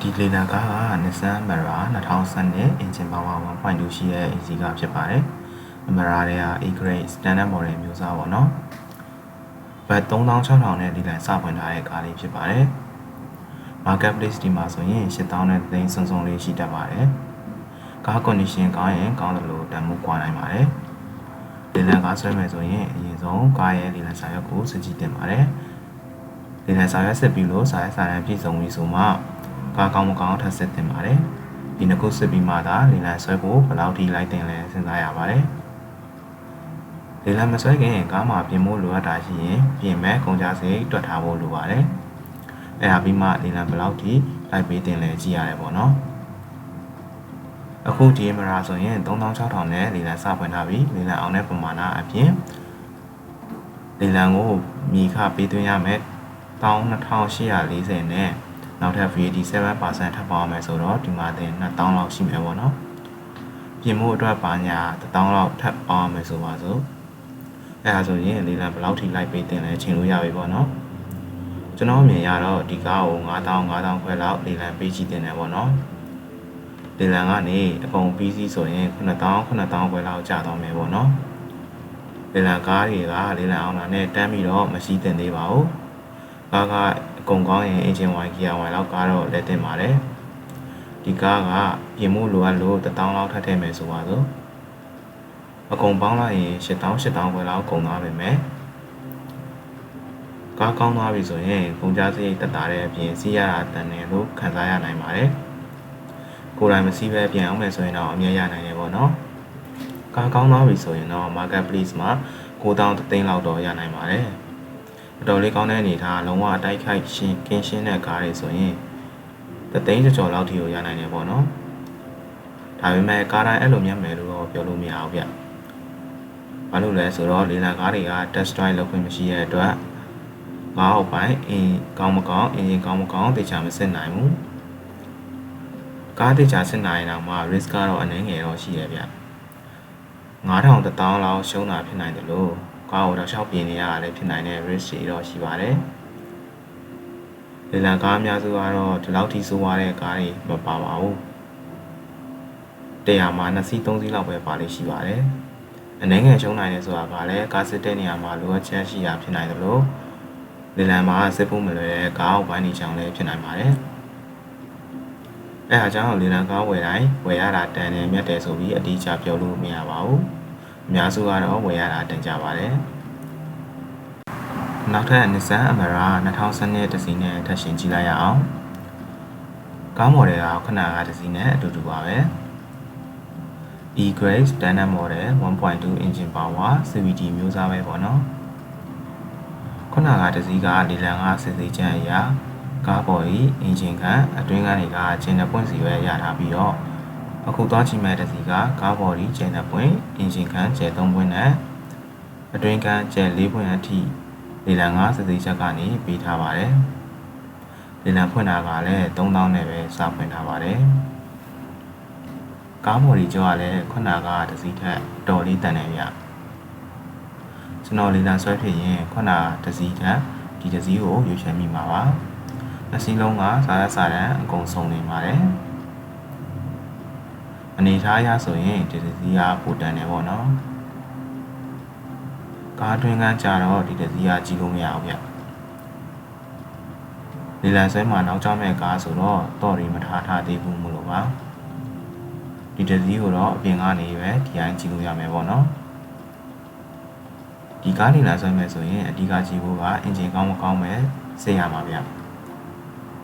ဒီလေလံကားက Nissan Mera 2012 engine power 1.2 ရှိတဲ့ AC ကားဖြစ်ပါတယ်။ Mera တွေက A grade standard model မျိုးစားပေါ့နော်။ဘတ်3600နဲ့ဒီလိုင်းစဖွင့်ထားတဲ့ကားလေးဖြစ်ပါတယ်။ Marketplace ဒီမှာဆိုရင်8000နဲ့သိန်းစုံစုံလေးရှိတတ်ပါတယ်။ကား condition ကောင်းရင်ကောင်းတယ်လို့တန်ဖိုးကွာနိုင်ပါတယ်။လေလံကားဆွဲမယ်ဆိုရင်အရင်ဆုံးကားရဲ့လေလံစာရွက်ကိုစစ်ကြည့်တင်ပါတယ်။လေလံစာရွက်စစ်ပြီးလို့စာရွက်စာတမ်းပြည့်စုံပြီဆိုမှကားကောင်းမကောင်းထပ်စစ်တင်ပါတယ်။ဒီနှစ်ခုစစ်ပြီးမှသာလေလံဆွဲဖို့ဘယ်လောက်ထိလိုက်တင်လဲစဉ်းစားရပါတယ်။လေလံမဆွဲခင်ကားမှာပြင်ဖို့လိုအပ်တာရှိရင်ပြင်မဲ့ကုန်ကြစရိတ်တွက်ထားဖို့လိုပါတယ်။အဲဒါပြီးမှလေလံဘယ်လောက်ထိလိုက်ပေးတင်လဲကြည့်ရတယ်ပေါ့နော်။အခုဒီမရာဆိုရင်3600နဲ့လေလံစဖွင့်ထားပြီးလေလံအောင်တဲ့ပမာဏအပြင်လေလံကိုမြေခပေးသွင်းရမယ်12840နဲ့နောက်ထပ် VAT 7% ထပ်ပေါင်းမယ်ဆိုတော့ဒီမှာတင်2000လောက်ရှိမယ်ပေါ့နော်ပြင်မှုအတွက်ပါညာ1000လောက်ထပ်ပေါင်းမယ်ဆိုပါစို့အဲဒါဆိုရင်လေလံဘယ်လောက်ထိလိုက်ပေးတင်လဲချိန်လို့ရပြီပေါ့နော်ကျွန်တော်အမြင်ရတော့ဒီကားကို9000ခွဲလောက်လေလံပေးချတင်တယ်ပေါ့နော်လေလံကနေအကုန်ပြီးစီးဆိုရင်9000ခွဲလောက်ကျသွားမယ်ပေါ့နော်လေလံကားတွေကလေလံအောင်တာနဲ့တန်းပြီးတော့မရှိတင်သေးပါဘူးကားကအကုန်ကောင်းရင် engine wine gear wine လောက်ကားတော့လက်တင်ပါတယ်ဒီကားကပြင်မှုလိုအပ်လို့1000လောက်ထပ်ထည့်မယ်ဆိုပါစို့အကုန်ပေါင်းလိုက်ရင်8000ခွဲလောက်ကုန်သွားပြီမယ်ကားကောင်းသွားပြီဆိုရင်ကုန်ကြစရိတ်တက်တာတဲ့အပြင်စီးရတာတန်တယ်လို့ခံစားရနိုင်ပါတယ်ကိုယ်တိုင်မစီးပဲပြန်အောင်မယ်ဆိုရင်တော့အမြဲရနိုင်တယ်ပေါ့နော်ကားကောင်းသွားပြီဆိုရင်တော့ marketplace မှာ9000သိန်းလောက်တော့ရနိုင်ပါတယ်အတော်လေးကောင်းတဲ့အနေထားလုံးဝအတိုက်ခိုက်ရှင်းကင်းရှင်းတဲ့ကားတွေဆိုရင်တသိန်းကျော်လောက်ထိကိုရနိုင်တယ်ပေါ့နော်ဒါပေမဲ့ကားတိုင်းအဲ့လိုမြတ်မယ်လို့တော့ပြောလို့မရဘူးဗျဘာလို့လဲဆိုတော့လေလံကားတွေက test drive လုပ်ခွင့်မရှိတဲ့အတွက်ငါးအောက်ပိုင်းကောင်းမကောင်းအင်ဂျင်ကောင်းမကောင်းတေချာမစစ်နိုင်ဘူးကားတေချာစစ်နိုင်အောင်မှ risk ကတော့အနည်းငယ်တော့ရှိရဗျ9000 1000လောက်ရှုံးတာဖြစ်နိုင်တယ်လို့ကားကိုတော့ရှောက်ပြင်နေရတာလည်းဖြစ်နိုင်တဲ့ risk တွေတော့ရှိပါတယ်။လေလံကားအများစုကတော့ဒီလောက်ထိဆိုးသွားတဲ့ကားတွေမပါပါဘူး။100မှာ2စီး3စီးလောက်ပဲပါလိမ့်ရှိပါတယ်။အနည်းငယ်ရှုံးနိုင်တယ်ဆိုတာကလည်းကားစစ်တဲ့နေရာမှာလိုအပ်ချက်ရှိတာဖြစ်နိုင်တယ်လို့လေလံမှာစစ်ဖို့မလွယ်တဲ့ကားအောက်ပိုင်းတွေချောင်းလည်းဖြစ်နိုင်ပါတယ်။အဲအားကြောင့်လေလံကားဝယ်တိုင်းဝယ်ရတာတန်တယ်မြတ်တယ်ဆိုပြီးအတိအကျပြောလို့မရပါဘူး။အများစုကတော့ဝယ်ရတာတင်ကြပါတယ်နောက်ထပ် Nissan Mera 2012တစီးနဲ့ထပ်ရှင်ကြည့်လိုက်ရအောင်ကားမော်ဒယ်ကခဏကတစီးနဲ့အတူတူပါပဲ E grade standard model 1.2 engine power CVT မျိုးစားပဲပေါ့နော်ခုနကတစီးကလေလံကစစ်စစ်ချမ်းအရာကားပေါ်ကြီး engine ကအတွင်းကနေကကျင်းတဲ့ပွင့်စီပဲရထားပြီးတော့အခုသွားကြည့်မဲ့တစီကကားဘော်ဒီကျဲတဲ့ပွင့်အင်ဂျင်ခန်းကျဲ3ပွင့်နဲ့အတွင်းခန်းကျဲ4ပွင့်အထိလေလံ5စစိချက်ကနေပေးထားပါတယ်လေလံဖွင့်တာကလည်း3000နဲ့ပဲစဖွင့်ထားပါတယ်ကားဘော်ဒီကျော်ကလည်းခုနကတစီထက်တော်လေးတန်တယ်ဗျကျွန်တော်လေလံဆွဲဖြစ်ရင်ခုနတစီထက်ဒီတစီကိုရွေးချယ်မိမှာပါနှစ်စီးလုံးကစားရစားတန်းအကုန်စုံနေပါတယ်အနေထားရဆိုရင်ဒီတစီးကပိုတန်တယ်ပေါ့နော်ကားတွင်းကကြတော့ဒီတစီးကကြီးလို့မရဘူးဗျလေလံဆွဲမှာနောက်ကျမဲ့ကားဆိုတော့ရီမထားသေးဘူးမလို့ပါဒီတစီးကိုတော့အပြင်ကနေပဲဒီအိုင်းကြီးလို့ရမယ်ပေါ့နော်ဒီကားလေလံဆွဲမယ်ဆိုရင်အဓိကကြီးဖို့ကအင်ဂျင်ကောင်းမကောင်းပဲစစ်ရမှာဗျ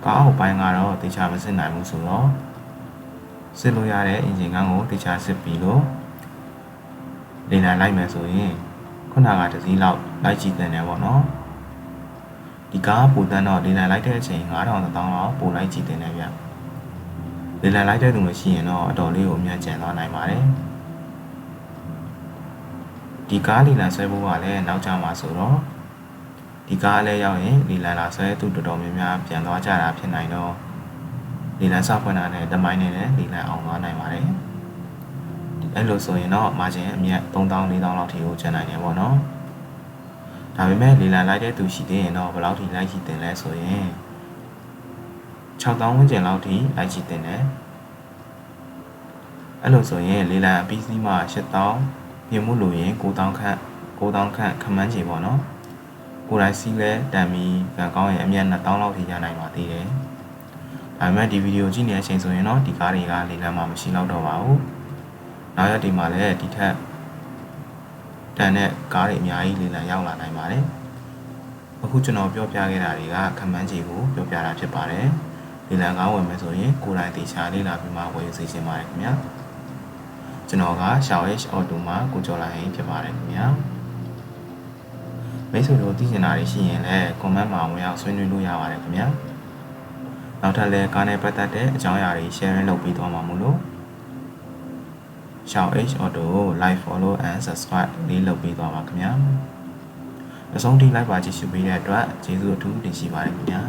ကားအောက်ပိုင်းကတော့တေချာမစစ်နိုင်ဘူးဆိုတော့စစ်လို့ရတဲ့အင်ဂျင်ကန်းကိုတေချာစစ်ပြီးလို့လေလံလိုက်မယ်ဆိုရင်ခုနကတစည်းလောက်လိုက်ကြည့်တင်တယ်ပေါ့နော်ဒီကားပိုတန်းတော့လေလံလိုက်တဲ့အချိန်9000 1000လောက်ပိုလိုက်ကြည့်တင်တယ်ဗျလေလံလိုက်တဲ့သူမရှိရင်တော့အတော်လေးကိုအမြတ်ကျန်သွားနိုင်ပါတယ်ဒီကားလေလံဆွဲဖို့ကလည်းနောက်ကျမှာဆိုတော့ဒီကားလည်းရောက်ရင်လေလံလာဆွဲသူတော်တော်များများပြန်သွားကြတာဖြစ်နိုင်တော့လေလံစဖွင့်တာနဲ့တမိုင်းနဲ့လေလံအောင်သွားနိုင်ပါတယ်အဲ့လိုဆိုရင်တော့ margin အမြတ်3000 4000လောက်ထိကိုကျန်နိုင်တယ်ပေါ့နော်ဒါပေမဲ့လေလံလိုက်တဲ့သူရှိသေးရင်တော့ဘယ်လောက်ထိလိုက်ရှိတင်လဲဆိုရင် 6000 ဝန်းကျင်လောက်ထိလိုက်ကြည့်တင်တယ်အဲ့လိုဆိုရင်လေးလံအပြီးစီးမှ8000ပြင်မှုလို့ရင်9000ခန့်ခန့်မှန်းချေပေါ့နော်ကိုယ်တိုင်စီးလဲတန်ပြီးကံကောင်းရင်အမြတ်2000လောက်ထိရနိုင်ပါသေးတယ်ဒါပေမဲ့ဒီဗီဒီယိုကြည့်နေတဲ့အချိန်ဆိုရင်တော့ဒီကားတွေကလေးလံမှမရှိတော့တော့ပါဘူးနောက်ရက်ဒီမှာလည်းဒီထက်တန်တဲ့ကားတွေအများကြီးလေးလံရောက်လာနိုင်ပါတယ်အခုကျွန်တော်ပြောပြခဲ့တာတွေကခန့်မှန်းချေကိုပြောပြတာဖြစ်ပါတယ်လေးလံကားဝင်မယ်ဆိုရင်ကိုယ်တိုင်တေချာလေးလာပြီးမှဝယ်ယူစီစဉ်ပါတယ်ခင်ဗျာကျွန်တော်က Xiao Auto မှာကိုကျော်လာဟင်းဖြစ်ပါတယ်ခင်ဗျာမိတ်ဆွေတို့သိချင်တာတွေရှိရင်လည်း comment မှာဝင်ရောက်ဆွေးနွေးလို့ရပါတယ်ခင်ဗျာနောက်ထပ်လည်းကားနဲ့ပတ်သက်တဲ့အကြောင်းအရာတွေ share လုပ်ပေးသွားမှာမို့လို့ Xiao Auto ကို like follow and subscribe လေးလုပ်ပေးသွားပါခင်ဗျာအဆုံးထိ like ပါကြည့်ရှုပေးတဲ့အတွက်ကျေးဇူးအထူးတင်ရှိပါတယ်ခင်ဗျာ